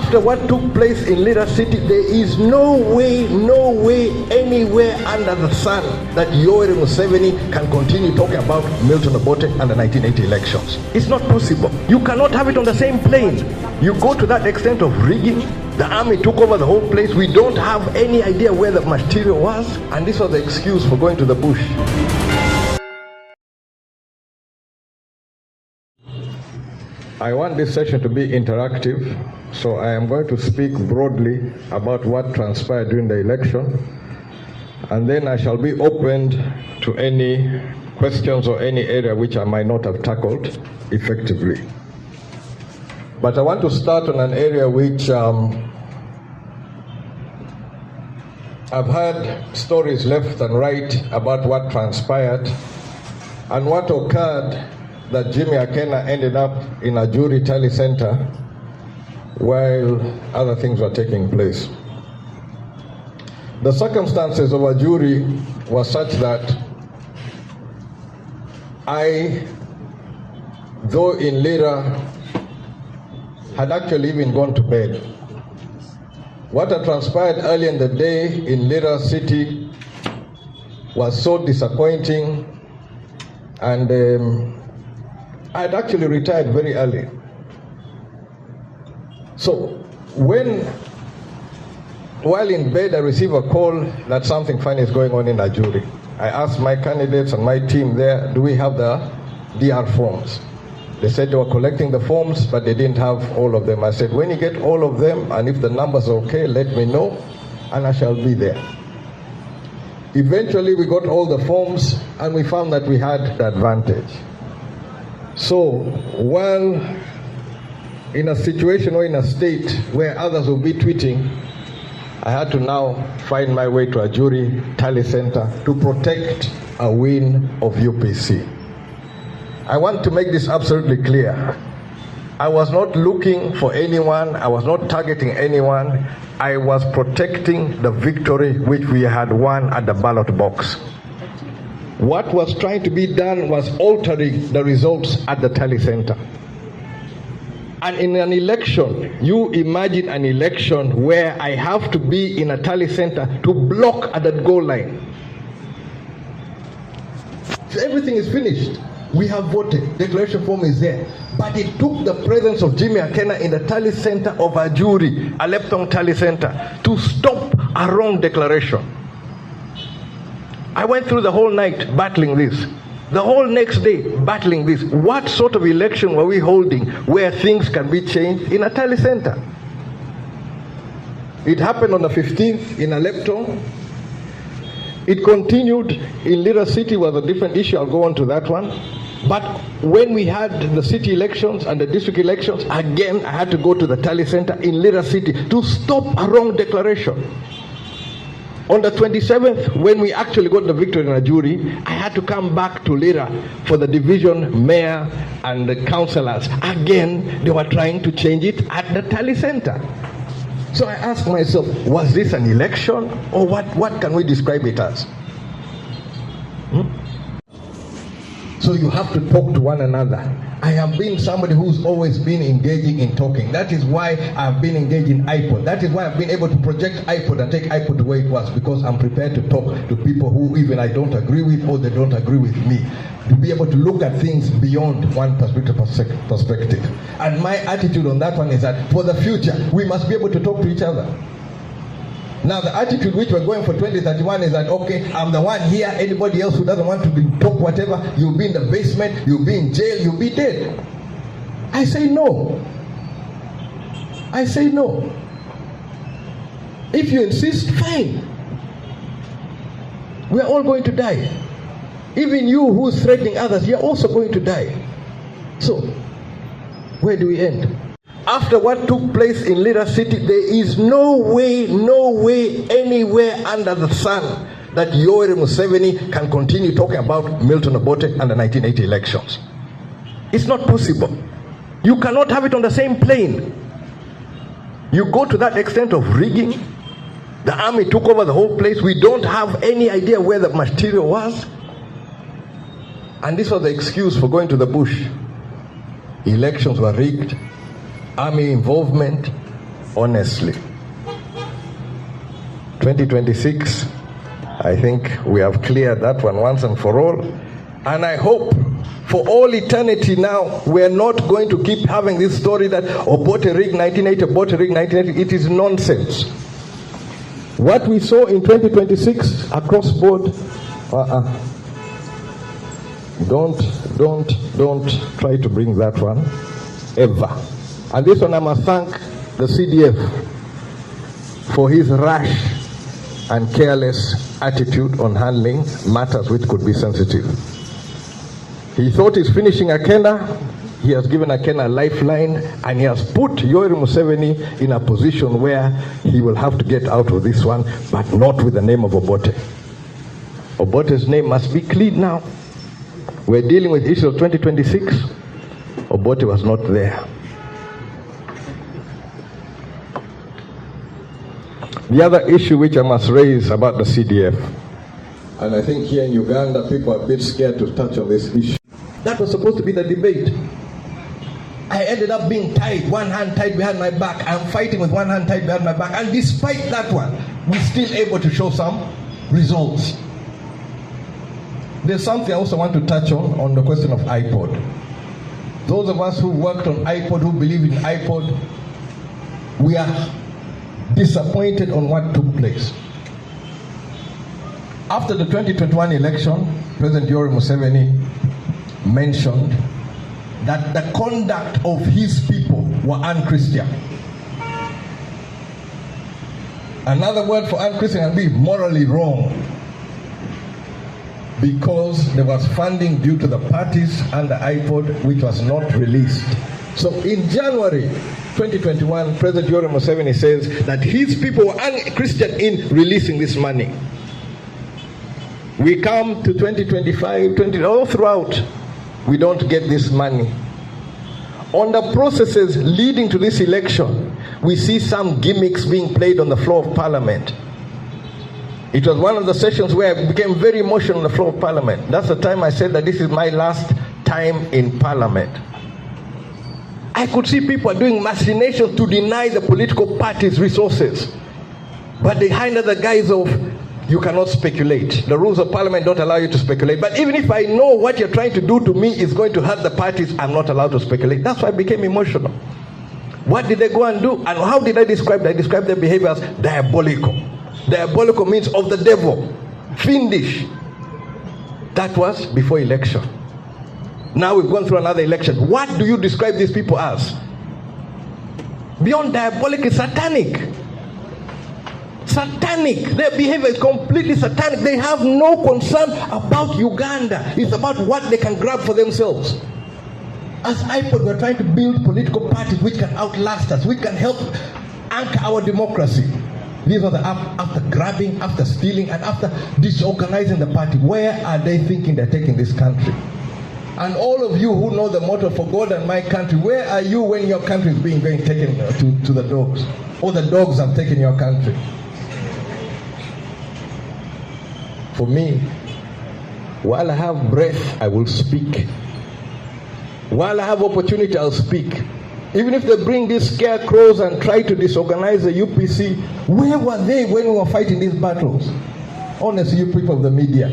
After what took place in Lira City, there is no way anywhere under the sun that Museveni can continue talking about Milton Obote and the 1980 elections. It's not possible. You cannot have it on the same plane. You go to that extent of rigging. The army took over the whole place. We don't have any idea where the material was, and this was the excuse for going to the bush. I want this session to be interactive, so I am going to speak broadly about what transpired during the election, and then I shall be opened to any questions or any area which I might not have tackled effectively. But I want to start on an area which I've heard stories left and right about what transpired and what occurred, that Jimmy Akena ended up in a jury tally center while other things were taking place. The circumstances of a jury were such that I, though in Lira, had actually even gone to bed. What had transpired early in the day in Lira City was so disappointing, and I had actually retired very early. So while in bed, I received a call that something funny is going on in a jury. I asked my candidates and my team there, do we have the DR forms? They said they were collecting the forms, but they didn't have all of them. I said, when you get all of them, and if the numbers are okay, let me know, and I shall be there. Eventually, we got all the forms, and we found that we had the advantage. So, while in a situation or in a state where others will be tweeting, I had to now find my way to a jury tally center to protect a win of UPC. I want to make this absolutely clear. I was not looking for anyone. I was not targeting anyone. I was protecting the victory which we had won at the ballot box. What was trying to be done was altering the results at the tally center. And in an election, you imagine an election where I have to be in a tally center to block at the goal line. So everything is finished. We have voted. Declaration form is there. But it took the presence of Jimmy Akena in the tally center of a jury, a Lepton tally center, to stop a wrong declaration. I went through the whole night battling this. The whole next day battling this. What sort of election were we holding where things can be changed in a tally center? It happened on the 15th in Lepton. It continued in Lira City, was a different issue. I'll go on to that one. But when we had the city elections and the district elections, again, I had to go to the tally center in Lira City to stop a wrong declaration. On the 27th, when we actually got the victory in a jury, I had to come back to Lira for the division mayor and the councillors. Again, they were trying to change it at the tally center. So I asked myself, was this an election, or what can we describe it as? So you have to talk to one another. I have been somebody who's always been engaging in talking. That is why I've been engaged in iPod. That is why I've been able to project iPod and take iPod to where it was, because I'm prepared to talk to people who even I don't agree with or they don't agree with me. To be able to look at things beyond one perspective. And my attitude on that one is that for the future, we must be able to talk to each other. Now the attitude which we're going for 2031 is that, okay, I'm the one here, anybody else who doesn't want to talk whatever, you'll be in the basement, you'll be in jail, you'll be dead. I say no. I say no. If you insist, fine. We are all going to die. Even you who's threatening others, you're also going to die. So, where do we end? After what took place in Lira City, there is no way anywhere under the sun that Museveni can continue talking about Milton Obote and the 1980 elections. It's not possible. You cannot have it on the same plane. You go to that extent of rigging. The army took over the whole place. We don't have any idea where the material was. And this was the excuse for going to the bush. Elections were rigged. Army involvement, honestly. 2026, I think we have cleared that one once and for all. And I hope for all eternity now, we're not going to keep having this story that Obote rigged 1980, Obote rigged 1980. It is nonsense. What we saw in 2026 across board, don't try to bring that one ever. And this one I must thank the CDF for his rash and careless attitude on handling matters which could be sensitive. He thought he's finishing Akena. He has given Akena a lifeline, and he has put Yoweri Museveni in a position where he will have to get out of this one, but not with the name of Obote. Obote's name must be clean now. We're dealing with issue of 2026. Obote was not there. The other issue which I must raise about the CDF, and I think here in Uganda people are a bit scared to touch on this issue. That was supposed to be the debate. I ended up being tied, one hand tied behind my back. I'm fighting with one hand tied behind my back. And despite that one, we're still able to show some results. There's something I also want to touch on the question of iPod. Those of us who worked on iPod, who believe in iPod, we are disappointed on what took place. After the 2021 election, President Yoweri Museveni mentioned that the conduct of his people were unchristian. Another word for unchristian would be morally wrong, because there was funding due to the parties under iPod which was not released. So in January 2021, President Yoweri Museveni says that his people were unchristian in releasing this money. We come to 2025, all throughout, we don't get this money. On the processes leading to this election, we see some gimmicks being played on the floor of Parliament. It was one of the sessions where I became very emotional on the floor of Parliament. That's the time I said that this is my last time in Parliament. I could see people doing machinations to deny the political parties resources. But behind the guise of, you cannot speculate. The rules of Parliament don't allow you to speculate. But even if I know what you're trying to do to me is going to hurt the parties, I'm not allowed to speculate. That's why I became emotional. What did they go and do? And how did I describe that? I described their behavior as diabolical. Diabolical means of the devil. Fiendish. That was before election. Now we've gone through another election. What do you describe these people as? Beyond diabolic, it's satanic. Satanic. Their behavior is completely satanic. They have no concern about Uganda. It's about what they can grab for themselves. As IPOD, we're trying to build political parties which can outlast us, which can help anchor our democracy. These are after grabbing, after stealing, and after disorganizing the party. Where are they thinking they're taking this country? And all of you who know the motto, for God and my country, where are you when your country is being taken to the dogs? Or the dogs have taken your country? For me, while I have breath, I will speak. While I have opportunity, I'll speak. Even if they bring these scarecrows and try to disorganize the UPC, where were they when we were fighting these battles? Honestly, you people of the media,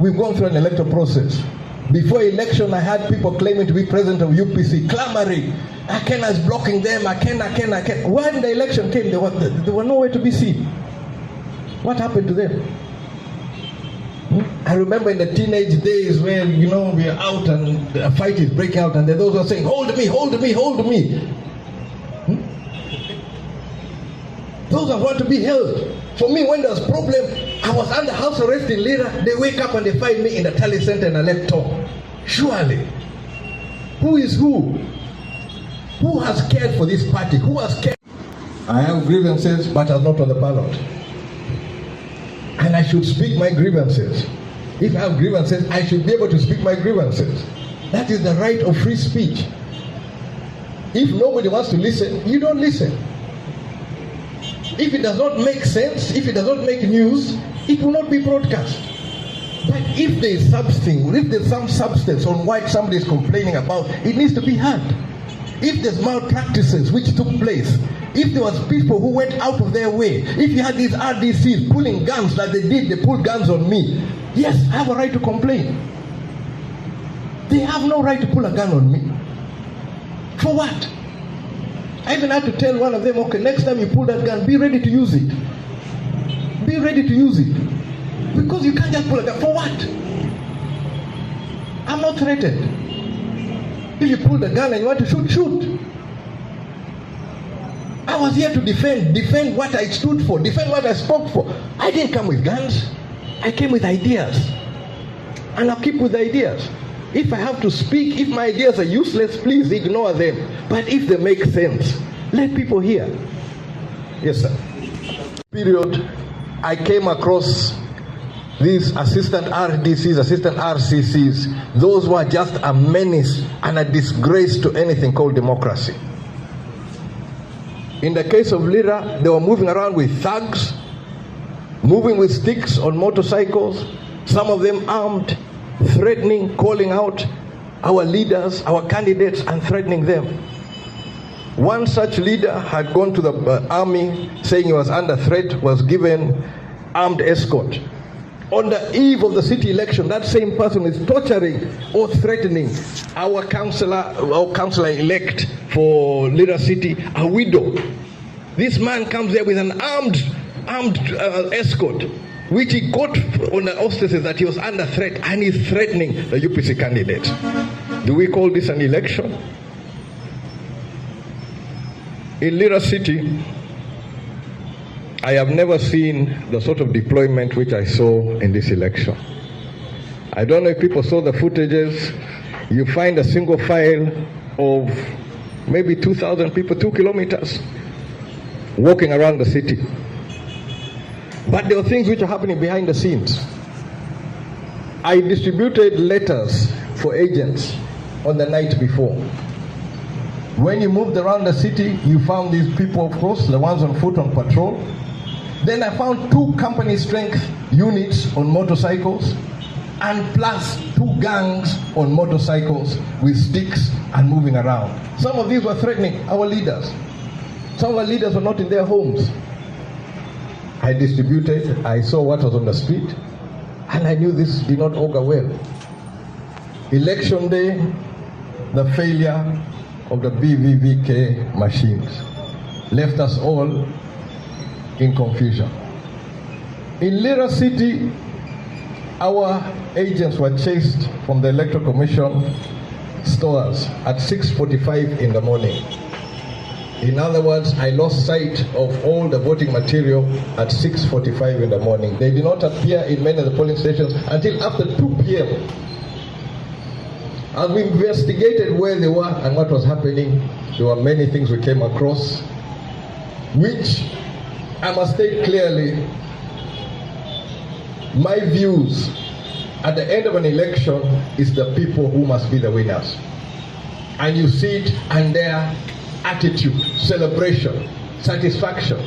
we've gone through an electoral process. Before election, I had people claiming to be president of UPC, clamoring, Akena is blocking them, Akena. When the election came, they were nowhere to be seen. What happened to them? I remember in the teenage days when, we are out and a fight is breaking out, and those who are saying, hold me, hold me, hold me. Those that want to be held. For me, when there was problem, I was under house arrest in Lira. They wake up and they find me in the tally center and I left talk. Surely. Who is who? Who has cared for this party? Who has cared? I have grievances, but I'm not on the ballot. And I should speak my grievances. If I have grievances, I should be able to speak my grievances. That is the right of free speech. If nobody wants to listen, you don't listen. If it does not make sense, if it does not make news, it will not be broadcast. But if there is something, if there's some substance on what somebody is complaining about, it needs to be heard. if there's malpractices which took place, if there was people who went out of their way, if you had these RDCs pulling guns like they did, they pulled guns on me, yes, I have a right to complain. They have no right to pull a gun on me. For what? I even had to tell one of them, okay, next time you pull that gun, be ready to use it. Be ready to use it. Because you can't just pull a gun. For what? I'm not threatened. If you pull the gun and you want to shoot, shoot. I was here to defend what I stood for, defend what I spoke for. I didn't come with guns. I came with ideas. And I'll keep with ideas. If I have to speak, if my ideas are useless, please ignore them. But if they make sense, let people hear. Yes, sir. Period, I came across these assistant RDCs, assistant RCCs. Those were just a menace and a disgrace to anything called democracy. In the case of Lira, they were moving around with thugs, moving with sticks on motorcycles, some of them armed, threatening, calling out our leaders, our candidates, and threatening them. One such leader had gone to the army saying he was under threat, was given armed escort. On the eve of the city election, that same person is torturing or threatening our councillor-elect for Lira City, a widow. This man comes there with an armed escort, which he got on the auspices that he was under threat, and he's threatening the UPC candidate. Do we call this an election? In Lira City, I have never seen the sort of deployment which I saw in this election. I don't know if people saw the footages. You find a single file of maybe 2,000 people, 2 kilometers, walking around the city. But there were things which are happening behind the scenes. I distributed letters for agents on the night before. When you moved around the city, you found these people, of course, the ones on foot on patrol. Then I found 2 company strength units on motorcycles, and plus 2 gangs on motorcycles with sticks and moving around. Some of these were threatening our leaders. Some of our leaders were not in their homes. I distributed, I saw what was on the street, and I knew this did not augur well. Election day, the failure of the BVVK machines left us all in confusion. In Lira City, our agents were chased from the Electoral Commission stores at 6:45 in the morning. In other words, I lost sight of all the voting material at 6:45 in the morning. They did not appear in many of the polling stations until after 2 p.m. As we investigated where they were and what was happening, there were many things we came across, which I must state clearly, my views at the end of an election is the people who must be the winners. And you see it and their attitude, celebration, satisfaction.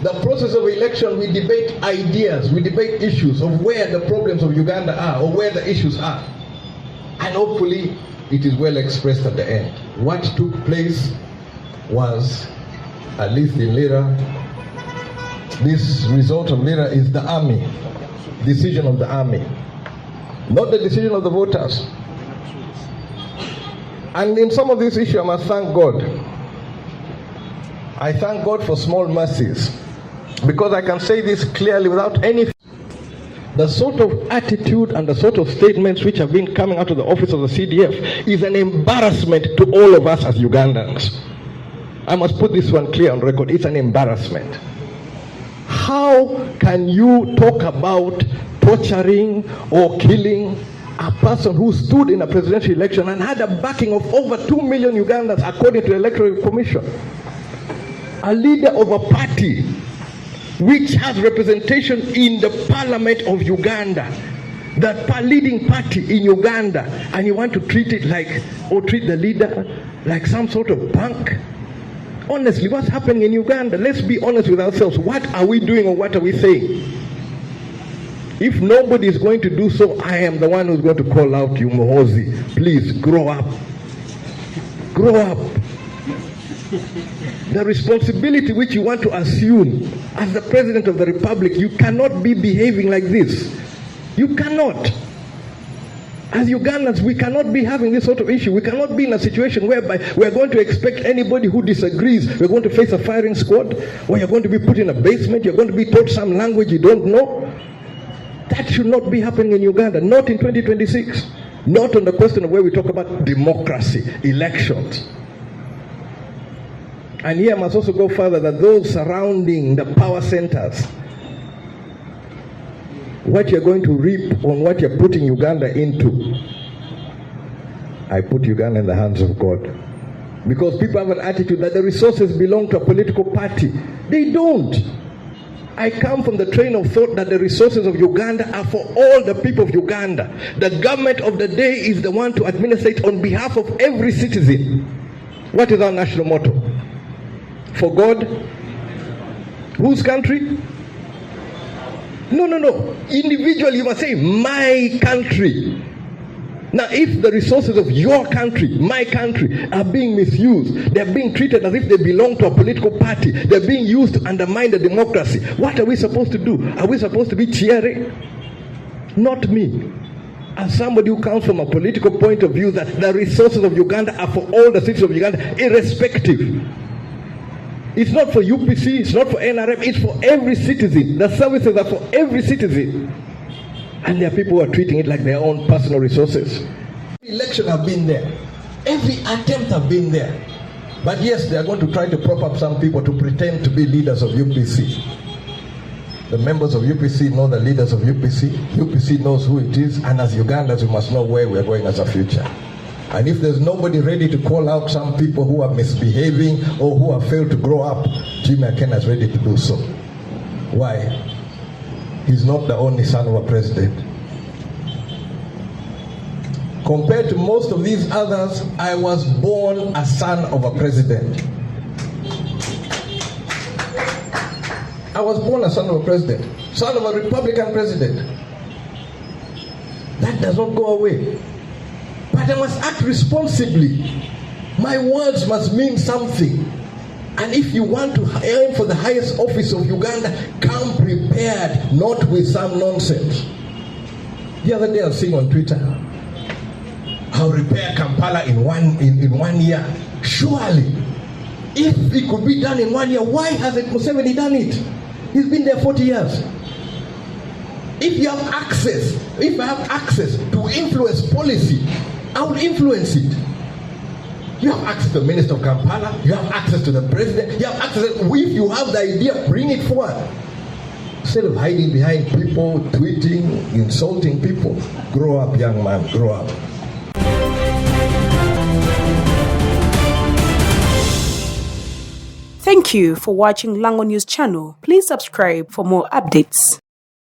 The process of election, we debate ideas, we debate issues of where the problems of Uganda are or where the issues are. And hopefully it is well expressed at the end. What took place was, at least in Lira, this result of Lira is the army, decision of the army, not the decision of the voters. And in some of these issues, I must thank God. I thank God for small mercies, because I can say this clearly without any. The sort of attitude and the sort of statements which have been coming out of the office of the CDF is an embarrassment to all of us as Ugandans. I must put this one clear on record. It's an embarrassment. How can you talk about torturing or killing a person who stood in a presidential election and had a backing of over 2 million Ugandans according to the Electoral Commission? A leader of a party which has representation in the parliament of Uganda, the leading party in Uganda, and you want to treat it like, or treat the leader like some sort of punk? Honestly, what's happening in Uganda? Let's be honest with ourselves. What are we doing or what are we saying? If nobody is going to do so, I am the one who's going to call out to you, Muhoozi, please grow up. Grow up. The responsibility which you want to assume as the President of the Republic, you cannot be behaving like this. You cannot. As Ugandans, we cannot be having this sort of issue. We cannot be in a situation whereby we're going to expect anybody who disagrees, we're going to face a firing squad, or you're going to be put in a basement, you're going to be taught some language you don't know. That should not be happening in Uganda, not in 2026. Not on the question of where we talk about democracy, elections. And here I must also go further, that those surrounding the power centers, what you're going to reap on what you're putting Uganda into, I put Uganda in the hands of God. Because people have an attitude that the resources belong to a political party. They don't. I come from the train of thought that the resources of Uganda are for all the people of Uganda. The government of the day is the one to administrate on behalf of every citizen. What is our national motto? For God? Whose country? No. Individually, you must say, my country. Now, if the resources of your country, my country, are being misused, they're being treated as if they belong to a political party, they're being used to undermine the democracy, what are we supposed to do? Are we supposed to be cheering? Not me. As somebody who comes from a political point of view, that the resources of Uganda are for all the citizens of Uganda, irrespective. It's not for UPC, it's not for NRM, it's for every citizen. The services are for every citizen. And there are people who are treating it like their own personal resources. Election have been there. Every attempt have been there. But yes, they are going to try to prop up some people to pretend to be leaders of UPC. The members of UPC know the leaders of UPC. UPC knows who it is. And as Ugandans, we must know where we are going as a future. And if there's nobody ready to call out some people who are misbehaving or who have failed to grow up, Jimmy Akena is ready to do so. Why? He's not the only son of a president. Compared to most of these others, I was born a son of a president. I was born a son of a president, son of a Republican president. That does not go away. But I must act responsibly. My words must mean something. And if you want to aim for the highest office of Uganda, come prepared, not with some nonsense. The other day I was seeing on Twitter, I'll repair Kampala in one year. Surely, if it could be done in 1 year, why hasn't Museveni done it? He's been there 40 years. If you have access, if I have access to influence policy, I will influence it. You have access to the Minister of Kampala, you have access to the President, you have access, if you have the idea, bring it forward. Instead of hiding behind people, tweeting, insulting people, grow up, young man, grow up. Thank you for watching Lango News channel. Please subscribe for more updates.